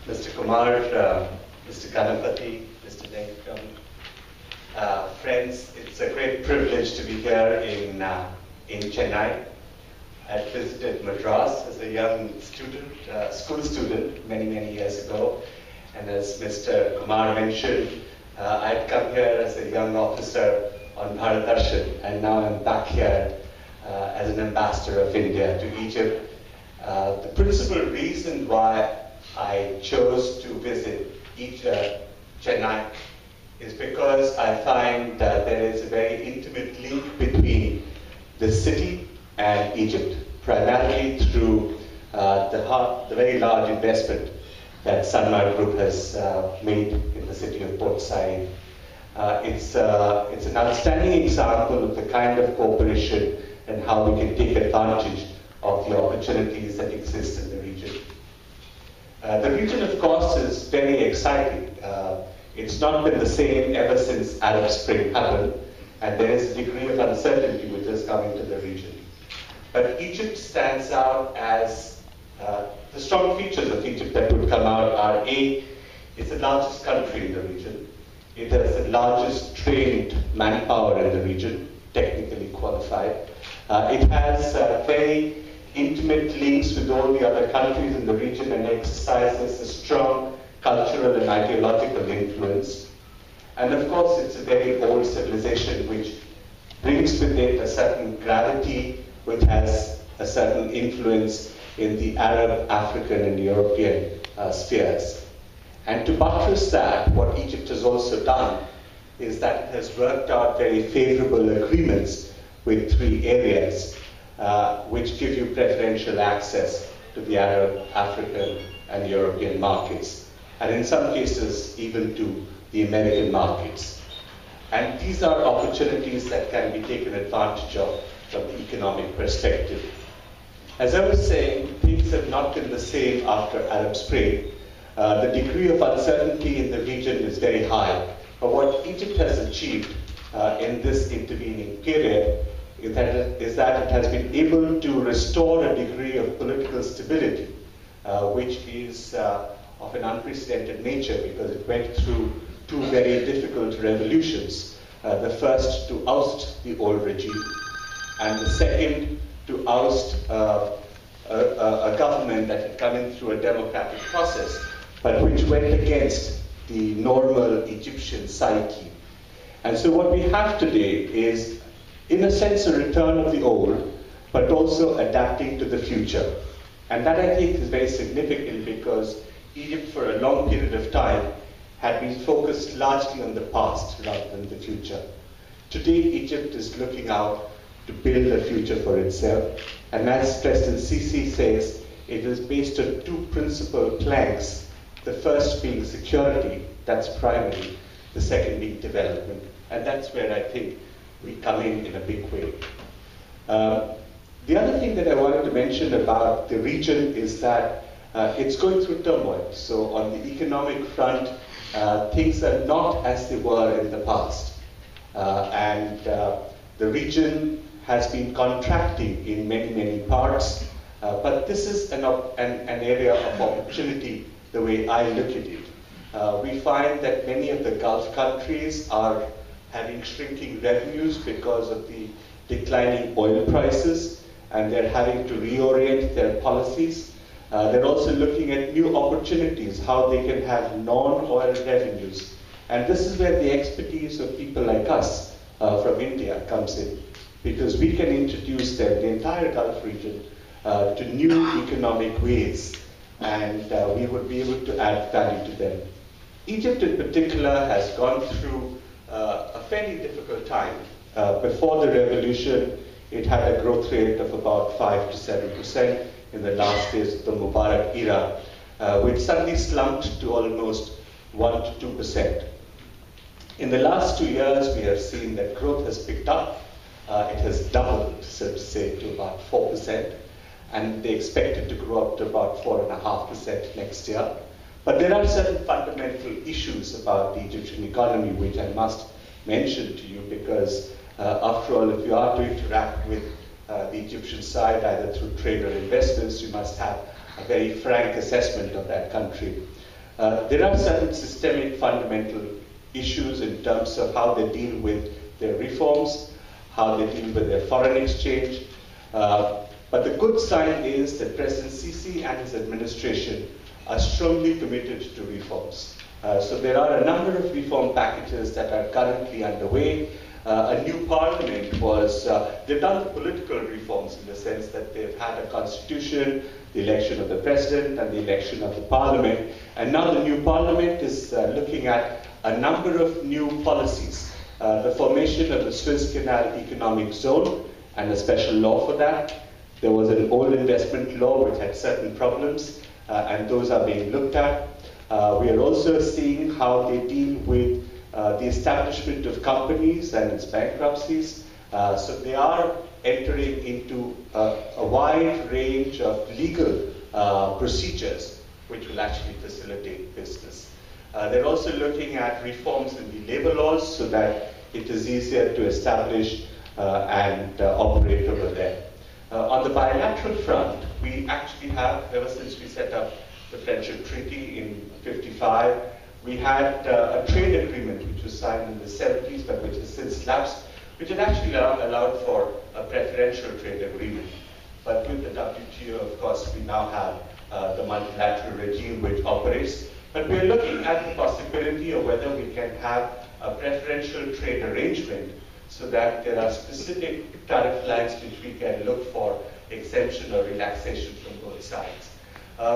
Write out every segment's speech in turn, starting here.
Mr. Kumar, Mr. Ganapati, Mr. Venkam, friends, it's a great privilege to be here in Chennai. I visited Madras as a young student, school student, many years ago. And as Mr. Kumar mentioned, I'd come here as a young officer on Bhattacharya, and now I'm back here as an ambassador of India to Egypt. The principal reason why I chose to visit Chennai is because I find that there is a very intimate link between the city and Egypt, primarily through the very large investment that Sanjay Group has made in the city of Port Said. It's an outstanding example of the kind of cooperation and how we can take advantage of the opportunities that exist in the region. The region, of course, is very exciting. It's not been the same ever since Arab Spring happened, and there is a degree of uncertainty which has come into the region. But Egypt stands out as the strong features of Egypt that would come out are A, it's the largest country in the region. It has the largest trained manpower in the region, technically qualified. It has very intimate links with all the other countries in the region and exercises a strong cultural and ideological influence. And of course, it's a very old civilization which brings with it a certain gravity, which has a certain influence in the Arab, African, and European spheres. And to buttress that, what Egypt has also done is that it has worked out very favorable agreements with 3 areas, which give you preferential access to the Arab, African, and European markets, and in some cases, even to the American markets. And these are opportunities that can be taken advantage of from the economic perspective. As I was saying, things have not been the same after Arab Spring. The degree of uncertainty in the region is very high. But what Egypt has achieved in this intervening period is that it has been able to restore a degree of political stability, which is of an unprecedented nature because it went through 2 very difficult revolutions. The first to oust the old regime, and the second to oust a government that had come in through a democratic process, but which went against the normal Egyptian psyche. And so what we have today is, in a sense, a return of the old, but also adapting to the future. And that, I think, is very significant because Egypt, for a long period of time, had been focused largely on the past rather than the future. Today, Egypt is looking out to build a future for itself. And as President Sisi says, it is based on 2 principal planks. The first being security, that's primary. The second being development. And that's where I think we come in a big way. The other thing that I wanted to mention about the region is that it's going through turmoil. So on the economic front, things are not as they were in the past. The region has been contracting in many parts, but this is an area of opportunity the way I look at it. We find that many of the Gulf countries are having shrinking revenues because of the declining oil prices, and they're having to reorient their policies. They're also looking at new opportunities, how they can have non-oil revenues. And this is where the expertise of people like us from India comes in, because we can introduce them, the entire Gulf region, to new economic ways, and we would be able to add value to them. Egypt in particular has gone through a fairly difficult time. Before the revolution, it had a growth rate of about 5 to 7% in the last days of the Mubarak era, which suddenly slumped to almost 1 to 2%. In the last 2 years, we have seen that growth has picked up. It has doubled, so to say, to about 4%, and they expect it to grow up to about 4.5% next year. But there are certain fundamental issues about the Egyptian economy which I must mention to you because, after all, if you are to interact with the Egyptian side, either through trade or investments, you must have a very frank assessment of that country. There are certain systemic fundamental issues in terms of how they deal with their reforms, how they deal with their foreign exchange. But the good sign is that President Sisi and his administration are strongly committed to reforms. So there are a number of reform packages that are currently underway. A new parliament was, they've done the political reforms in the sense that they've had a constitution, the election of the president and the election of the parliament. And now the new parliament is looking at a number of new policies. The formation of the Suez Canal Economic Zone and a special law for that. There was an old investment law which had certain problems, and those are being looked at. We are also seeing how they deal with the establishment of companies and its bankruptcies. So they are entering into a wide range of legal procedures which will actually facilitate business. They're also looking at reforms in the labor laws so that it is easier to establish and operate over there. On the bilateral front, we actually have, ever since we set up the Friendship Treaty in '55, we had a trade agreement which was signed in the '70s but which has since lapsed, which had actually allowed for a preferential trade agreement. But with the WTO, of course, we now have the multilateral regime which operates. But we're looking at the possibility of whether we can have a preferential trade arrangement so that there are specific tariff lines which we can look for exemption or relaxation from both sides.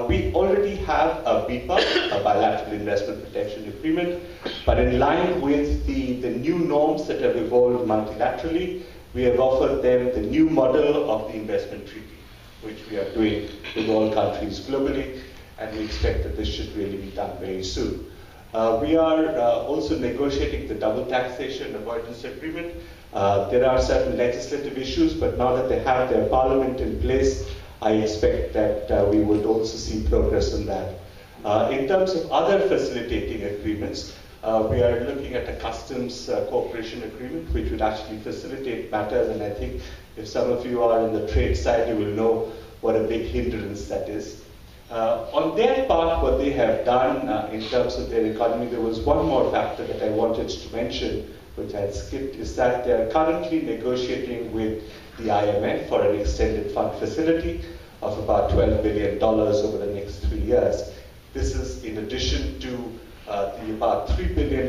We already have a BIPA, a Bilateral Investment Protection Agreement, but in line with the new norms that have evolved multilaterally, we have offered them the new model of the investment treaty, which we are doing with all countries globally, and we expect that this should really be done very soon. We are also negotiating the double taxation avoidance agreement. There are certain legislative issues, but now that they have their parliament in place, I expect that we would also see progress on that. In terms of other facilitating agreements, we are looking at a customs cooperation agreement, which would actually facilitate matters, and I think if some of you are in the trade side, you will know what a big hindrance that is. On their part, what they have done in terms of their economy, there was one more factor that I wanted to mention, which I had skipped, is that they are currently negotiating with the IMF for an extended fund facility of about $12 billion over the next 3 years. This is in addition to the about $3 billion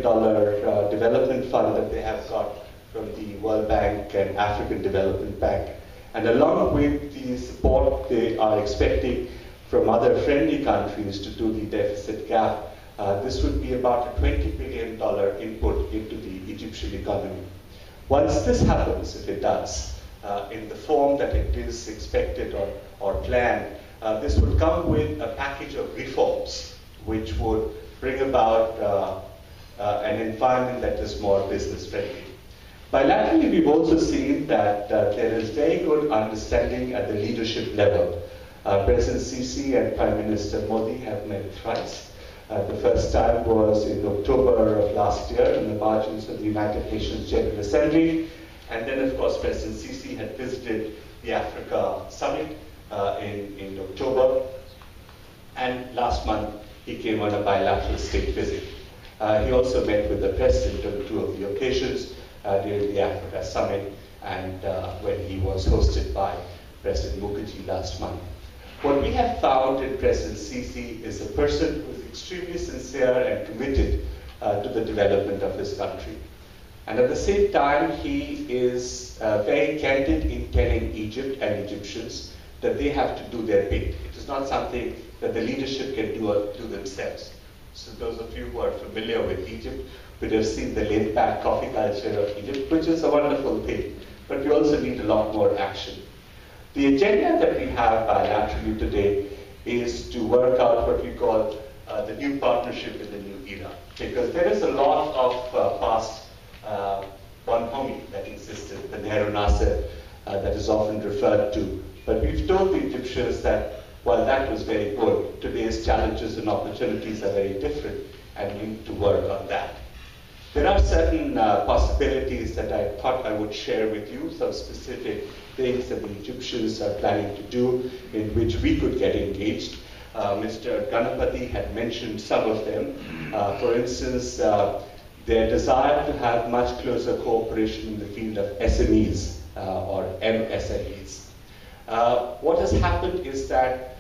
development fund that they have got from the World Bank and African Development Bank. And along with the support they are expecting from other friendly countries to do the deficit gap, this would be about a $20 billion input into the Egyptian economy. Once this happens, if it does, in the form that it is expected or planned, this would come with a package of reforms which would bring about an environment that is more business friendly. Bilaterally, we've also seen that there is very good understanding at the leadership level. President Sisi and Prime Minister Modi have met thrice. The first time was in October of last year in the margins of the United Nations General Assembly. And then, of course, President Sisi had visited the Africa Summit in October. And last month, he came on a bilateral state visit. He also met with the President on 2 of the occasions during the Africa Summit and when he was hosted by President Mukherjee last month. What we have found in President Sisi is a person who is extremely sincere and committed to the development of his country. And at the same time, he is very candid in telling Egypt and Egyptians that they have to do their bit. It is not something that the leadership can do themselves. So those of you who are familiar with Egypt would have seen the laid-back coffee culture of Egypt, which is a wonderful thing. But we also need a lot more action. The agenda that we have bilaterally today is to work out what we call the new partnership in the new era. Because there is a lot of past bonhomie that existed, the Nehru Nasser that is often referred to. But we've told the Egyptians that while that was very good, today's challenges and opportunities are very different and we need to work on that. There are certain possibilities that I thought I would share with you, some specific things that the Egyptians are planning to do in which we could get engaged. Mr. Ganapati had mentioned some of them. For instance, their desire to have much closer cooperation in the field of SMEs or MSMEs. What has happened is that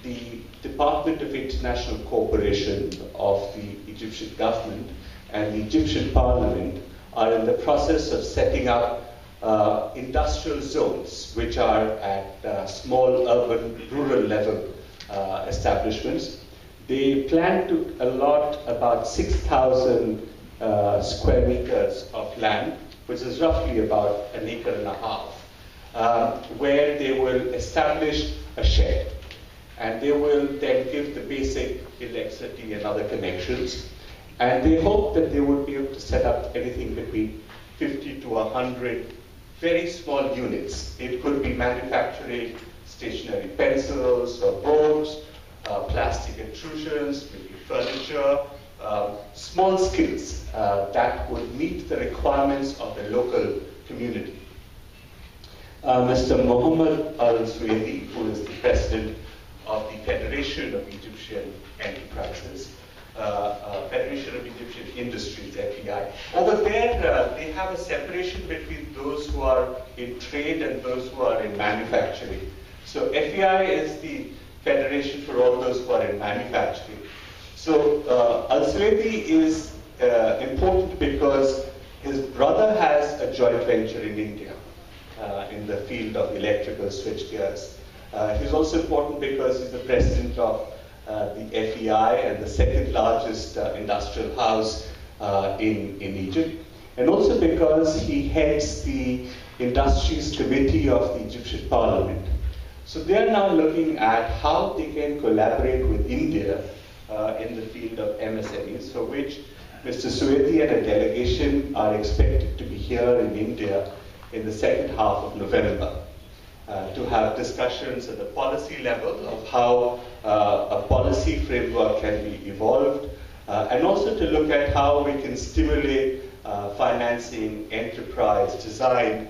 the Department of International Cooperation of the Egyptian government and the Egyptian Parliament are in the process of setting up industrial zones, which are at small urban, rural level establishments. They plan to allot about 6,000 square meters of land, which is roughly about an acre and a half, where they will establish a shed. And they will then give the basic electricity and other connections. And they hope that they would be able to set up anything between 50 to 100 very small units. It could be manufacturing stationary pencils or boards, plastic intrusions, maybe furniture, small skills that would meet the requirements of the local community. Mr. Mohammed Al-Suwaidi, who is the president of the Federation of Egyptian Enterprises, Federation of Egyptian Industries, FEI. Over there, they have a separation between those who are in trade and those who are in manufacturing. So FEI is the federation for all those who are in manufacturing. So Al-Suwaidi is important because his brother has a joint venture in India in the field of electrical switchgears. He's also important because he's the president of the FEI and the second largest industrial house in Egypt. And also because he heads the Industries Committee of the Egyptian Parliament. So they are now looking at how they can collaborate with India in the field of MSMEs, for which Mr. Suwaidi and a delegation are expected to be here in India in the second half of November. To have discussions at the policy level of how a policy framework can be evolved, and also to look at how we can stimulate financing, enterprise, design.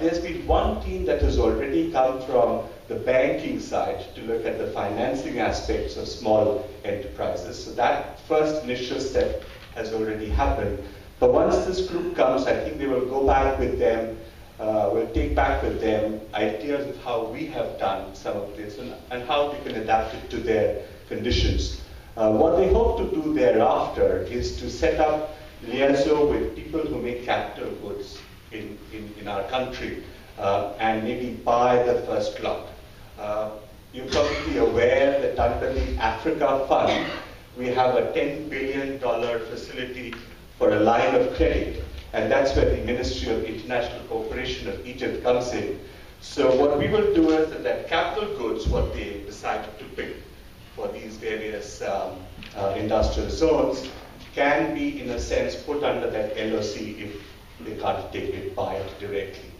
There's been one team that has already come from the banking side to look at the financing aspects of small enterprises. So that first initial step has already happened. But once this group comes, I think they will go back with them. We'll take back with them ideas of how we have done some of this and how we can adapt it to their conditions. What they hope to do thereafter is to set up liaison with people who make capital goods in our country and maybe buy the first lot. You're probably aware that under the Africa Fund, we have a $10 billion facility for a line of credit. And that's where the Ministry of International Cooperation of Egypt comes in. So what we will do is that capital goods, what they decided to pick for these various industrial zones, can be, in a sense, put under that LOC if they can't take it, buy it directly,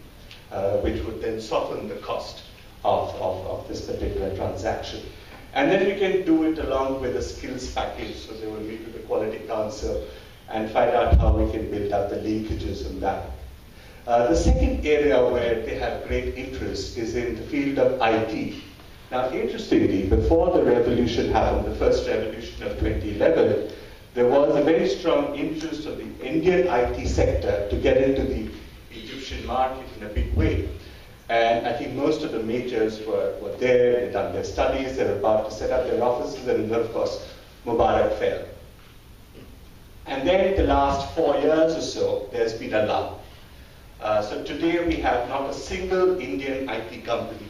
which would then soften the cost of this particular transaction. And then we can do it along with a skills package, so they will meet with the Quality Council and find out how we can build up the linkages in that. The second area where they have great interest is in the field of IT. Now, interestingly, before the revolution happened, the first revolution of 2011, there was a very strong interest of the Indian IT sector to get into the Egyptian market in a big way. And I think most of the majors were there, they'd done their studies, they were about to set up their offices, and then, of course, Mubarak fell. And then the last 4 years or so, there's been a lull. So today we have not a single Indian IT company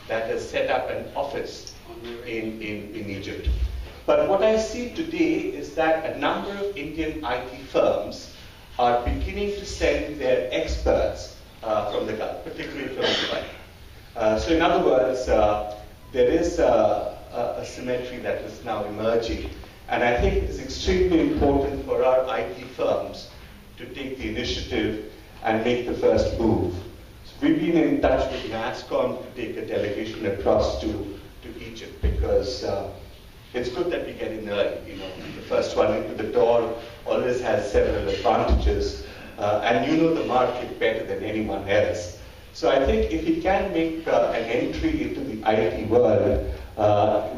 that has set up an office in Egypt. But what I see today is that a number of Indian IT firms are beginning to send their experts from the Gulf, particularly from Dubai. So in other words, there is a symmetry that is now emerging. And I think it's extremely important for our IT firms to take the initiative and make the first move. So we've been in touch with NASSCOM to take a delegation across to Egypt because it's good that we get in early. You know, the first one into the door always has several advantages, and you know the market better than anyone else. So I think if he can make an entry into the IT world,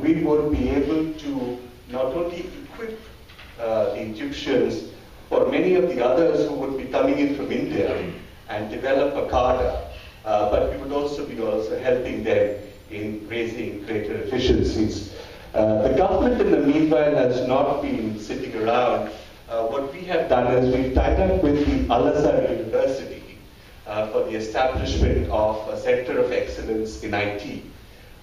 we would be able to not only equip the Egyptians or many of the others who would be coming in from India and develop a cadre, but we would also be helping them in raising greater efficiencies. The government in the meanwhile has not been sitting around. What we have done is we've tied up with the Al-Azhar University for the establishment of a Center of Excellence in IT.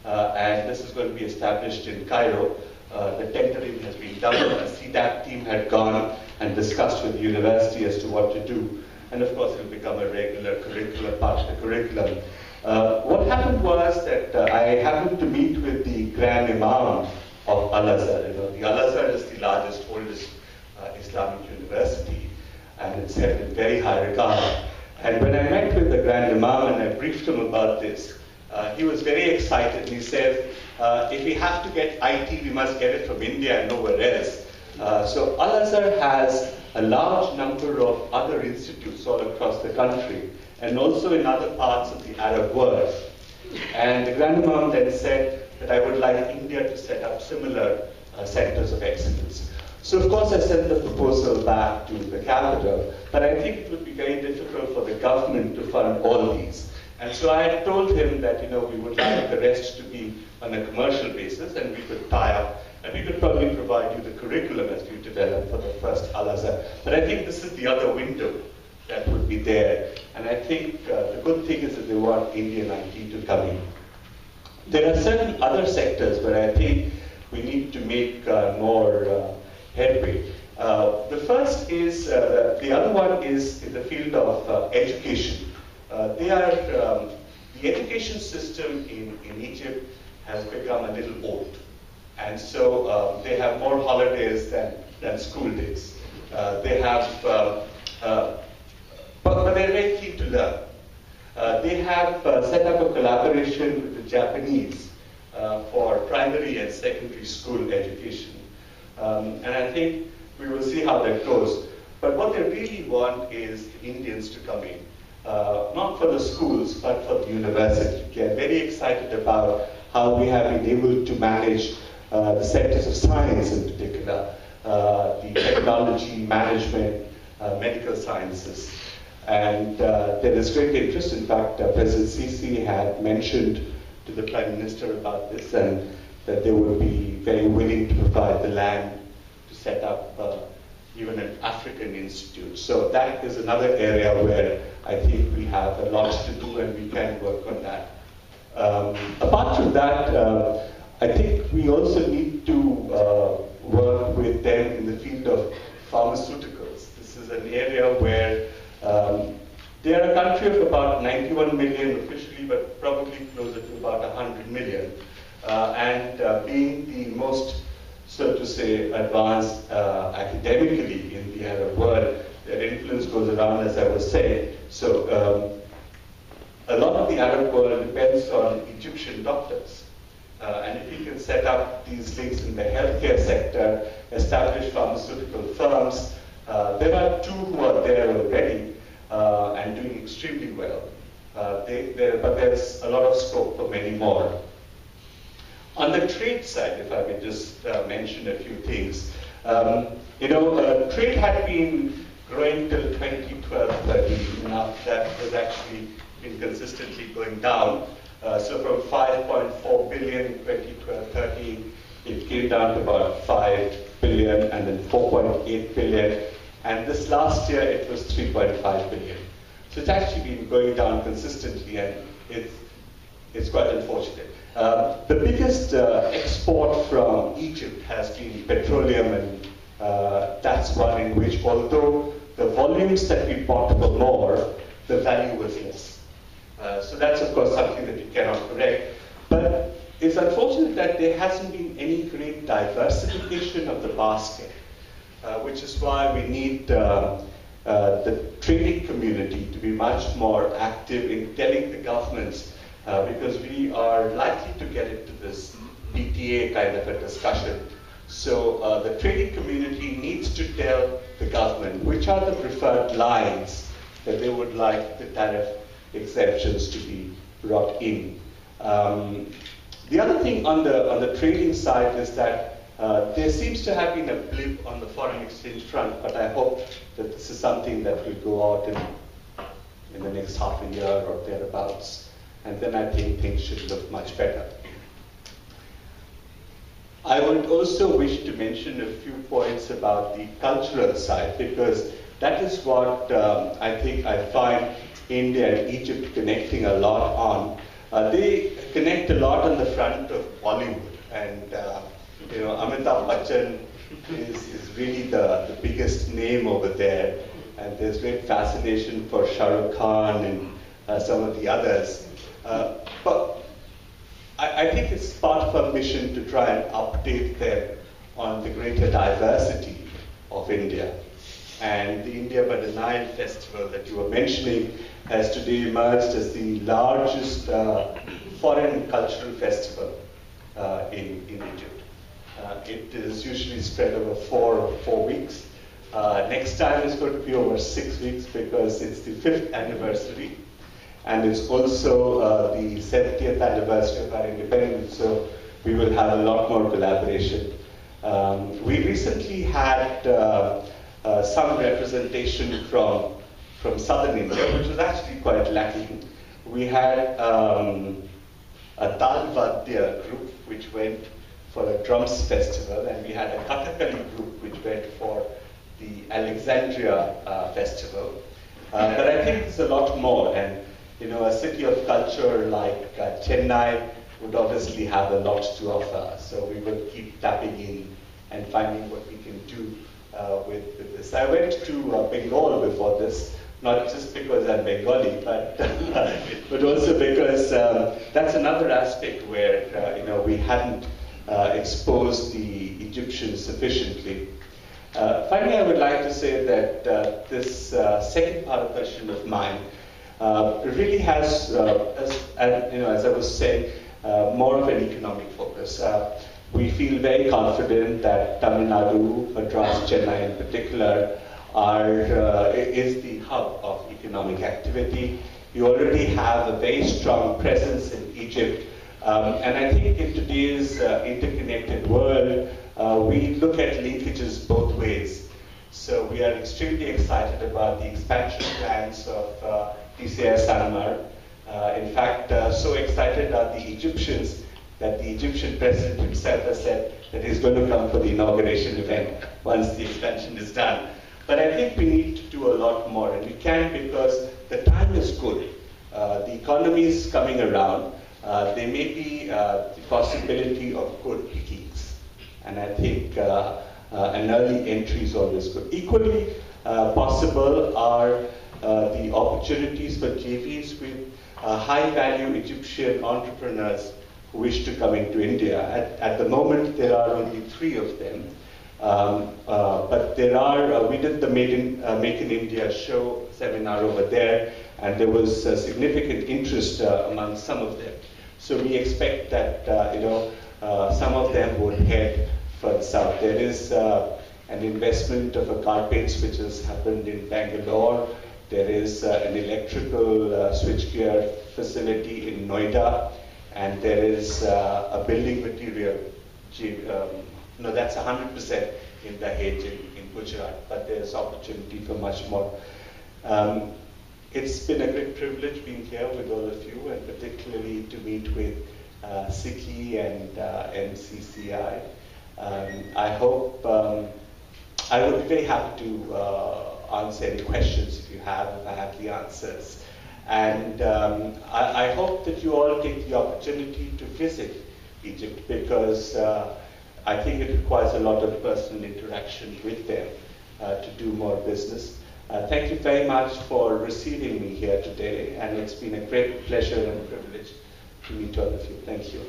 And this is going to be established in Cairo. The tendering has been done. A CDAP team had gone and discussed with the university as to what to do. And of course, it will become a regular curriculum, part of the curriculum. What happened was that I happened to meet with the Grand Imam of Al-Azhar. You know, the Al-Azhar is the largest, oldest Islamic university, and it's held in very high regard. And when I met with the Grand Imam and I briefed him about this, he was very excited. He said, if we have to get IT, we must get it from India and nowhere else. So Al-Azhar has a large number of other institutes all across the country, and also in other parts of the Arab world. And the Grand Imam then said that I would like India to set up similar centers of excellence. So of course I sent the proposal back to the capital, but I think it would be very difficult for the government to fund all these. And so I had told him that, you know, we would like the rest to be on a commercial basis, and we could tie up, and we could probably provide you the curriculum as we develop for the first Al-Azhar. But I think this is the other window that would be there. And I think the good thing is that they want Indian IT to come in. There are certain other sectors where I think we need to make more headway. The first is, the other one is in the field of education. The education system in Egypt has become a little old. And so they have more holidays than school days. They have, but they're very keen to learn. They have set up a collaboration with the Japanese for primary and secondary school education. And I think we will see how that goes. But what they really want is Indians to come in. Not for the schools, but for the university. They're very excited about how we have been able to manage the sectors of science in particular, the technology, management, medical sciences. And there is great interest. In fact, President SICCI had mentioned to the Prime Minister about this, and that they would be very willing to provide the land to set up even an African institute. So that is another area where I think we have a lot to do, and we can work on that. Apart from that, I think we also need to work with them in the field of pharmaceuticals. This is an area where they are a country of about 91 million officially, but probably closer to about 100 million. And being the most, so to say, advanced academically in the Arab world, their influence goes around, as I was saying. So a lot of the Arab world depends on Egyptian doctors. And if you can set up these links in the healthcare sector, establish pharmaceutical firms, there are two who are there already and doing extremely well. But there's a lot of scope for many more. On the trade side, if I may just mention a few things, trade had been growing till 2012-13. Now that has actually been consistently going down. So from 5.4 billion in 2012-13, it came down to about 5 billion and then 4.8 billion. And this last year it was 3.5 billion. So it's actually been going down consistently, and it's quite unfortunate. The biggest export from Egypt has been petroleum, and that's one in which, although the volumes that we bought were more, the value was less. So that's, of course, something that you cannot correct. But it's unfortunate that there hasn't been any great diversification of the basket, which is why we need the trading community to be much more active in telling the governments, because we are likely to get into this PTA kind of a discussion. So the trading community needs to tell the government which are the preferred lines that they would like the tariff exemptions to be brought in. The other thing on the trading side is that there seems to have been a blip on the foreign exchange front, but I hope that this is something that will go out in the next half a year or thereabouts. And then I think things should look much better. I would also wish to mention a few points about the cultural side, because that is what I think I find India and Egypt connecting a lot on. They connect a lot on the front of Bollywood, and Amitabh Bachchan is really the biggest name over there, and there's great fascination for Shah Rukh Khan and some of the others. But I think it's part of our mission to try and update them on the greater diversity of India. And the India by the Nile festival that you were mentioning has today emerged as the largest foreign cultural festival in Egypt. It is usually spread over four weeks. Next time it's going to be over 6 weeks because it's the 5th anniversary. And it's also the 70th anniversary of our independence, so we will have a lot more collaboration. We recently had some representation from southern India, which was actually quite lacking. We had a Tal Vadya group, which went for a drums festival, and we had a Kathakali group, which went for the Alexandria festival. But I think there's a lot more, and a city of culture like Chennai would obviously have a lot to offer. So we will keep tapping in and finding what we can do with this. I went to Bengal before this, not just because I'm Bengali, but but also because that's another aspect where we hadn't exposed the Egyptians sufficiently. Finally, I would like to say that this second part of the question of mine really has, as I was saying, more of an economic focus. We feel very confident that Tamil Nadu, Madras, Chennai in particular, is the hub of economic activity. You already have a very strong presence in Egypt, and I think in today's interconnected world, we look at linkages both ways. So we are extremely excited about the expansion plans of TCI Sanamar. In fact, so excited are the Egyptians that the Egyptian president himself has said that he's going to come for the inauguration event once the expansion is done. But I think we need to do a lot more, and we can because the time is good. The economy is coming around. There may be the possibility of good pickings, and I think an early entry is always good. Equally possible are the opportunities for JVs with high-value Egyptian entrepreneurs who wish to come into India. At the moment, there are only 3 of them. But there are, we did the Make in India show seminar over there, and there was significant interest among some of them. So we expect that, some of them would head further south. There is an investment of a car paints which has happened in Bangalore. There is an electrical switchgear facility in Noida, and there is a building material. No, that's 100% in Dahej in Gujarat, but there's opportunity for much more. It's been a great privilege being here with all of you, and particularly to meet with SICCI and MCCI. I hope, I would be very happy to answer any questions if you have, if I have the answers. And I hope that you all take the opportunity to visit Egypt, because I think it requires a lot of personal interaction with them to do more business. Thank you very much for receiving me here today, and it's been a great pleasure and privilege to meet all of you. Thank you.